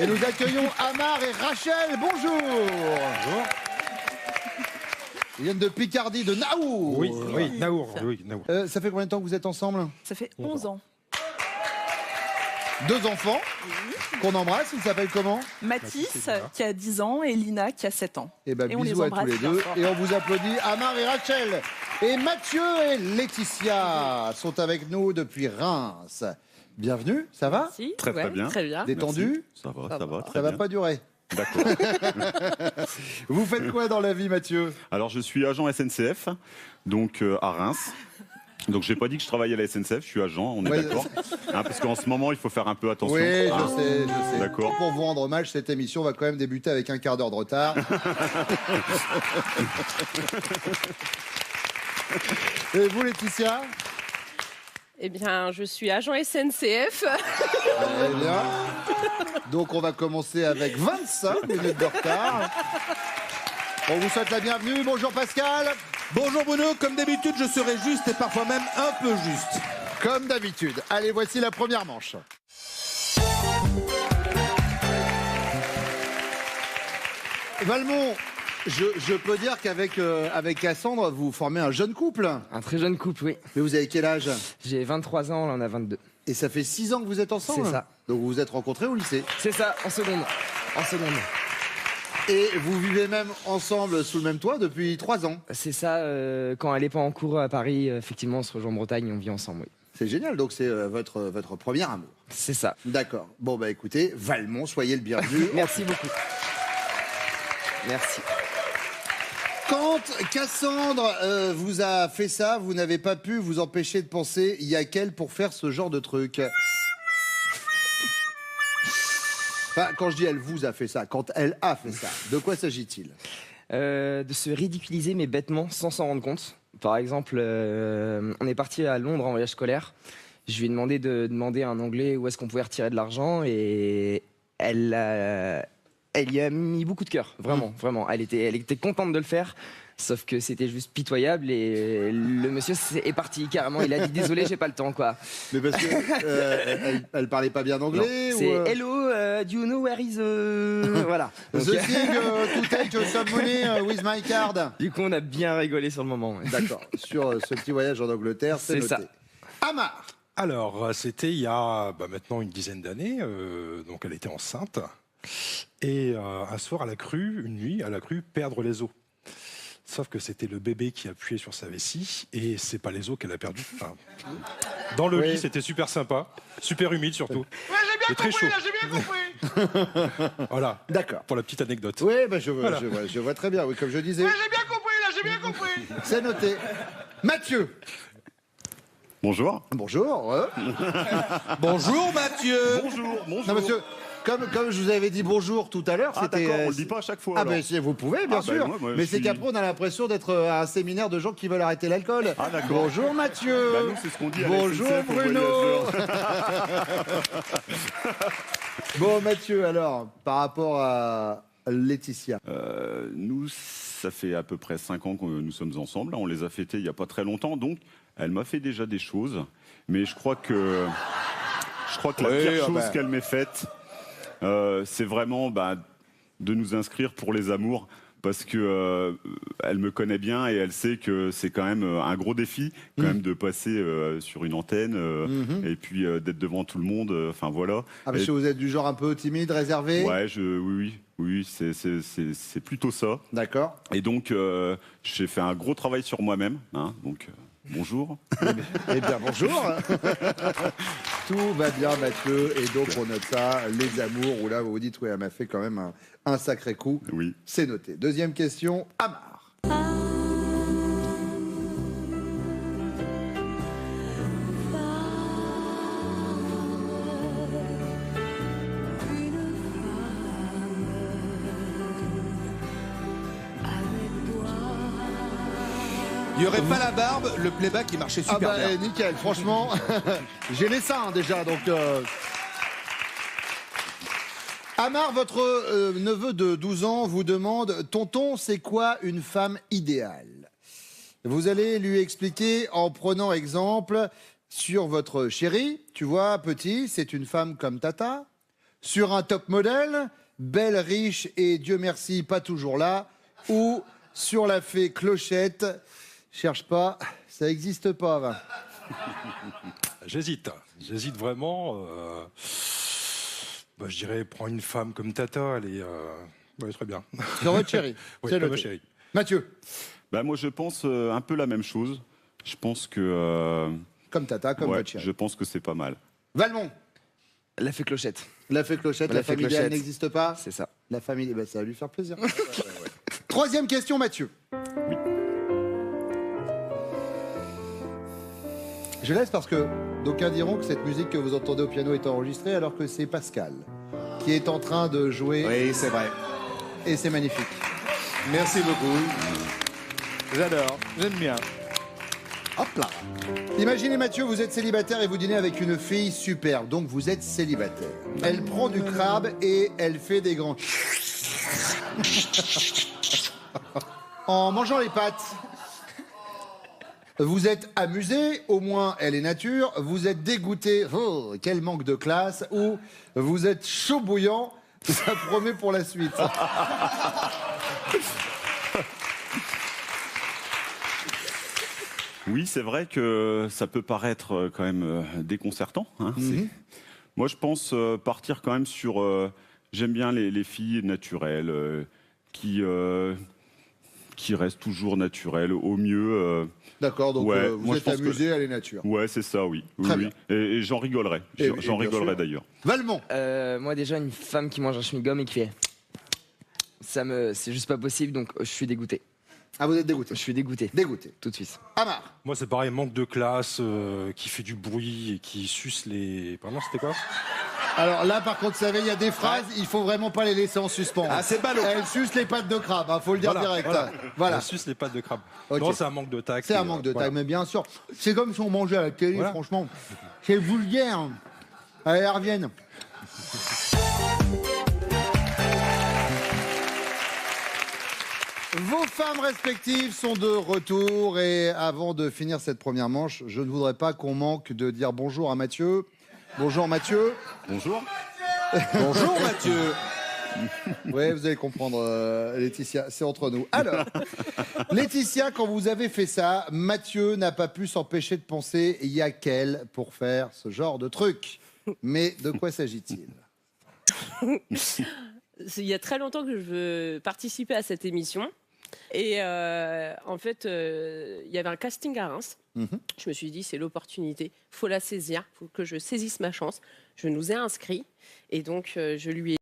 Et nous accueillons Amar et Rachel. Bonjour. Bonjour. Ils viennent de Picardie, de Naour. Oui, Naour. Oui, Naour. Ça fait combien de temps que vous êtes ensemble? Ça fait 11 ans. 2 enfants qu'on embrasse. Ils s'appellent comment? Mathis, qui a 10 ans, et Lina, qui a 7 ans. Et ben on les bisous à tous embrasse les bien deux. fort. Et on vous applaudit. Amar et Rachel. Et Mathieu et Laetitia sont avec nous depuis Reims. Bienvenue, ça va? Si, Très bien. Très bien. Détendu? Ça va, très Ça va bien. pas durer. D'accord. Vous faites quoi dans la vie, Mathieu? Alors, je suis agent SNCF, donc à Reims. Donc, j'ai pas dit que je travaillais à la SNCF, je suis agent, on est Ouais. d'accord. Parce qu'en ce moment, il faut faire un peu attention. Oui, Hein. je sais. D'accord. Pour vous rendre hommage, cette émission va quand même débuter avec un quart d'heure de retard. Et vous, Laetitia? Eh bien, je suis agent SNCF. Eh bien. Donc, on va commencer avec 25 minutes de retard. On vous souhaite la bienvenue. Bonjour, Pascal. Bonjour Bruno, comme d'habitude je serai juste et parfois même un peu juste. Comme d'habitude. Allez, voici la première manche. Valmont, je peux dire qu'avec avec Cassandre, vous formez un jeune couple. Un très jeune couple, oui. Mais vous avez quel âge? J'ai 23 ans, là on a 22. Et ça fait 6 ans que vous êtes ensemble? C'est ça. Donc vous vous êtes rencontrés au lycée. C'est ça, en seconde. En seconde. Et vous vivez même ensemble sous le même toit depuis 3 ans. C'est ça, quand elle est pas en cours à Paris, effectivement on se rejoint en Bretagne et on vit ensemble, oui. C'est génial, donc c'est votre premier amour. C'est ça. D'accord. Bon bah écoutez, Valmont, soyez le bienvenu. Merci beaucoup. Merci. Quand Cassandre vous a fait ça, vous n'avez pas pu vous empêcher de penser, il y a qu'elle pour faire ce genre de truc. Enfin, quand je dis elle vous a fait ça, quand elle a fait ça, de quoi s'agit-il? De se ridiculiser mais bêtement sans s'en rendre compte. Par exemple, on est parti à Londres en voyage scolaire. Je lui ai demandé de demander à un Anglais où est-ce qu'on pouvait retirer de l'argent et elle y a mis beaucoup de cœur, vraiment, vraiment. Elle était contente de le faire, sauf que c'était juste pitoyable et le monsieur est parti carrément. Il a dit désolé, j'ai pas le temps, quoi. Mais parce que elle parlait pas bien anglais ou C'est hello, do you know where is voilà. Donc, The thing to take some money with my card. du coup, on a bien rigolé sur le moment. Ouais. D'accord. Sur ce petit voyage en Angleterre, c'est C'est noté. ça. Amar. Alors, c'était il y a maintenant une dizaine d'années, donc elle était enceinte. Et un soir, elle a cru, une nuit, elle a cru perdre les os. Sauf que c'était le bébé qui appuyait sur sa vessie et c'est pas les os qu'elle a perdu. Enfin, dans le lit, c'était super sympa, super humide surtout. Ouais, j'ai bien Et très compris, chaud. là, j'ai bien compris. Voilà. D'accord. Pour la petite anecdote. Oui, bah je Voilà. vois très bien. Oui, comme je disais, Ouais, j'ai bien compris, là, j'ai bien compris. c'est noté. Mathieu. Bonjour. Bonjour. Bonjour Mathieu. Bonjour. Non, monsieur, comme je vous avais dit bonjour tout à l'heure, Ah, c'était. d'accord, on le dit pas à chaque fois. Ah, alors. ben si, vous pouvez, bien Ah, ben, sûr. moi, mais je c'est suis- qu'après, on a l'impression d'être à un séminaire de gens qui veulent arrêter l'alcool. Ah, d'accord. Bonjour Mathieu. Bah, nous, c'est ce qu'on dit à la Bonjour SNCF aux Bruno. voyageurs. Bon, Mathieu, alors, par rapport à Laetitia. Nous, ça fait à peu près 5 ans que nous sommes ensemble. On les a fêtés il n'y a pas très longtemps. Donc, elle m'a fait déjà des choses. Mais je crois que la Oui, pire ah chose bah. qu'elle m'ait faite, c'est vraiment de nous inscrire pour les amours. Parce que elle me connaît bien et elle sait que c'est quand même un gros défi quand même de passer sur une antenne et puis d'être devant tout le monde. Enfin voilà. Ah, parce Et- que vous êtes du genre un peu timide, réservé. ouais, oui, c'est plutôt ça. D'accord. Et donc j'ai fait un gros travail sur moi-même. Hein, donc bonjour. Eh bien, bonjour. Tout va bien, Mathieu. Et donc, on note ça, les amours, où là, vous vous dites, oui, elle m'a fait quand même un sacré coup. Oui. C'est noté. Deuxième question, Amar. Il n'y aurait pas la barbe, le playback il marchait Ah super bah, bien. nickel, franchement, j'ai les seins déjà, donc... Amar, votre neveu de 12 ans vous demande « Tonton, c'est quoi une femme idéale ?» Vous allez lui expliquer en prenant exemple sur votre chérie. Tu vois, petit, c'est une femme comme Tata. sur un top modèle, belle, riche et Dieu merci pas toujours là, ou sur la fée Clochette, cherche pas, ça existe pas. Va. J'hésite vraiment. Je dirais, prends une femme comme Tata, elle est ouais, très bien. Sur votre chérie. Oui, C'est comme noté. chérie. Mathieu, Moi, je pense un peu la même chose. Je pense que. comme Tata, comme Ouais, votre chérie. je pense que c'est pas mal. Valmont, La fée Clochette, la fée Clochette, La la fée famille idéale Clochette. n'existe pas. c'est ça. La famille, eh ben, ça va lui faire plaisir. Troisième question, Mathieu. Oui. Je laisse parce que d'aucuns diront que cette musique que vous entendez au piano est enregistrée alors que c'est Pascal qui est en train de jouer Oui, c'est vrai. et c'est magnifique. Merci beaucoup. J'adore, j'aime bien. Hop là. Imaginez Mathieu, vous êtes célibataire et vous dînez avec une fille superbe, donc vous êtes célibataire. Elle prend du crabe et elle fait des grands... en mangeant les pâtes. Vous êtes amusé, au moins elle est nature, vous êtes dégoûté, oh, quel manque de classe, ou vous êtes chaud bouillant, ça promet pour la suite. Oui, c'est vrai que ça peut paraître quand même déconcertant. Hein, Moi, je pense partir quand même sur. J'aime bien les filles naturelles qui restent toujours naturelles, au mieux. D'accord, donc Ouais, vous moi, je êtes pense que- amusé, elle est nature. Ouais, c'est ça, oui. Très Oui, bien. oui. Et j'en rigolerais. Et J'en bien rigolerais sûr. d'ailleurs. Valmont, Moi déjà une femme qui mange un chewing-gum et qui fait c'est juste pas possible, donc je suis dégoûté. ah vous êtes dégoûté. Je suis dégoûté Dégoûté. tout de suite. Amar, Moi, c'est pareil, manque de classe, qui fait du bruit et qui suce les. Pardon, c'était quoi? alors là par contre, vous savez, il y a des phrases, il faut vraiment pas les laisser en suspens. Ah, c'est ballot. Elle suce les pattes de crabe, hein, faut le dire direct. Voilà. Elle suce les pattes de crabe. Ok. Non, c'est un manque de tact. C'est un manque de taille, mais bien sûr. C'est comme si on mangeait à la télé, Voilà. franchement. C'est vulgaire. Allez, elles reviennent. Vos femmes respectives sont de retour et avant de finir cette première manche, je ne voudrais pas qu'on manque de dire bonjour à Mathieu. Bonjour Mathieu. Bonjour. Bonjour Mathieu. Oui, vous allez comprendre, Laetitia, c'est entre nous. Alors, Laetitia, quand vous avez fait ça, Mathieu n'a pas pu s'empêcher de penser, il y a qu'elle pour faire ce genre de truc. Mais de quoi s'agit-il? Il y a très longtemps que je veux participer à cette émission. Et en fait, il y avait un casting à Reims. Je me suis dit, c'est l'opportunité, faut la saisir, faut que je saisisse ma chance. Je nous ai inscrits et donc je lui ai